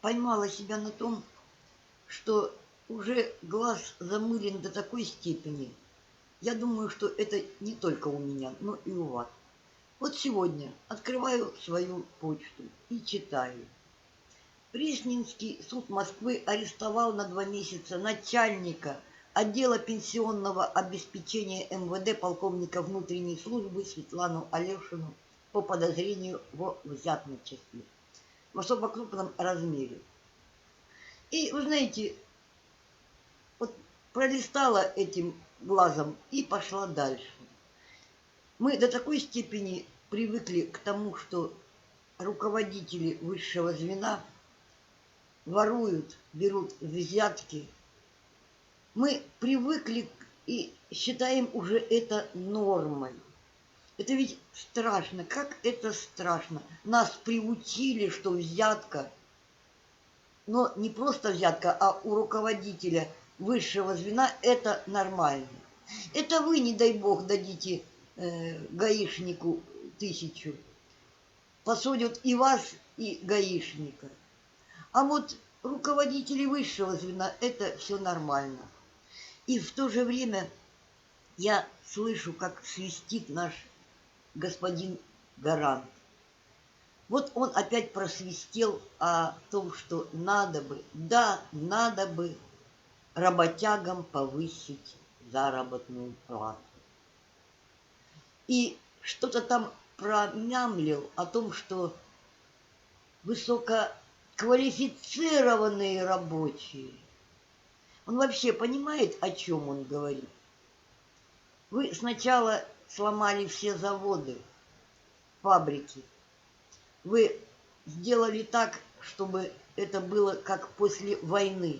поймала себя на том, что уже глаз замылен до такой степени. Я думаю, что это не только у меня, но и у вас. Вот сегодня открываю свою почту и читаю. Пресненский суд Москвы арестовал на 2 месяца начальника отдела пенсионного обеспечения МВД полковника внутренней службы Светлану Алешину по подозрению во взятничестве в особо крупном размере. И вы знаете, вот пролистала этим глазом и пошла дальше. Мы до такой степени привыкли к тому, что руководители высшего звена воруют, берут взятки. Мы привыкли и считаем уже это нормой. Это ведь страшно. Как это страшно? Нас приучили, что взятка, но не просто взятка, а у руководителя высшего звена это нормально. Это вы, не дай бог, дадите гаишнику 1000. Посудят и вас, и гаишника. А вот руководители высшего звена это все нормально. И в то же время я слышу, как свистит наш господин Гарант. Вот он опять просвистел о том, что надо бы, да, надо бы работягам повысить заработную плату. И что-то там промямлил о том, что высококвалифицированные рабочие. Он вообще понимает, о чем он говорит? Вы сначала сломали все заводы, фабрики. Вы сделали так, чтобы это было как после войны.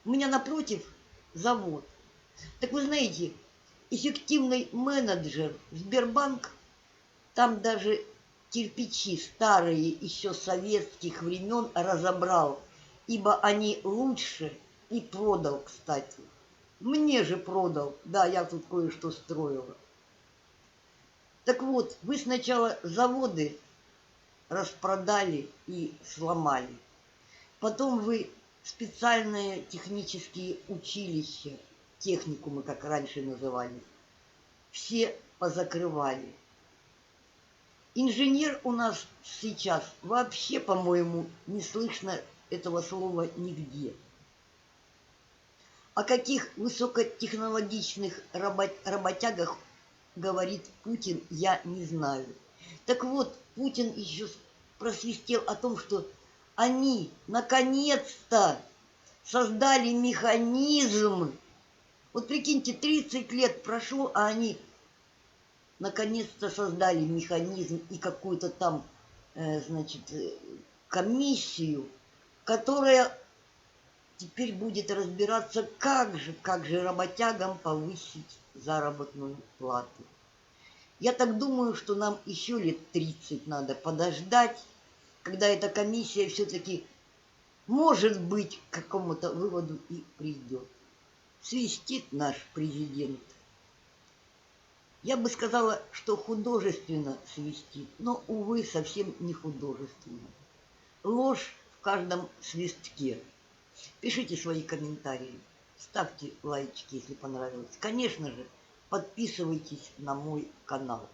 У меня напротив завод. Так вы знаете, эффективный менеджер Сбербанк, там даже кирпичи старые еще советских времен разобрал, ибо они лучше, и продал, кстати. Мне же продал, да, я тут кое-что строила. Так вот, вы сначала заводы распродали и сломали. Потом вы специальные технические училища, техникумы, как раньше назывались, все позакрывали. Инженер у нас сейчас вообще, по-моему, не слышно этого слова нигде. О каких высокотехнологичных работягах говорит Путин, я не знаю. Так вот, Путин еще просвистел о том, что они наконец-то создали механизм. Вот прикиньте, 30 лет прошло, а они наконец-то создали механизм и какую-то там, комиссию, которая теперь будет разбираться, как же работягам повысить заработную плату. Я так думаю, что нам еще лет 30 надо подождать, когда эта комиссия все-таки, может быть, к какому-то выводу и придет. Свистит наш президент. Я бы сказала, что художественно свистит, но, увы, совсем не художественно. Ложь в каждом свистке. Пишите свои комментарии, ставьте лайчики, если понравилось. Конечно же, подписывайтесь на мой канал.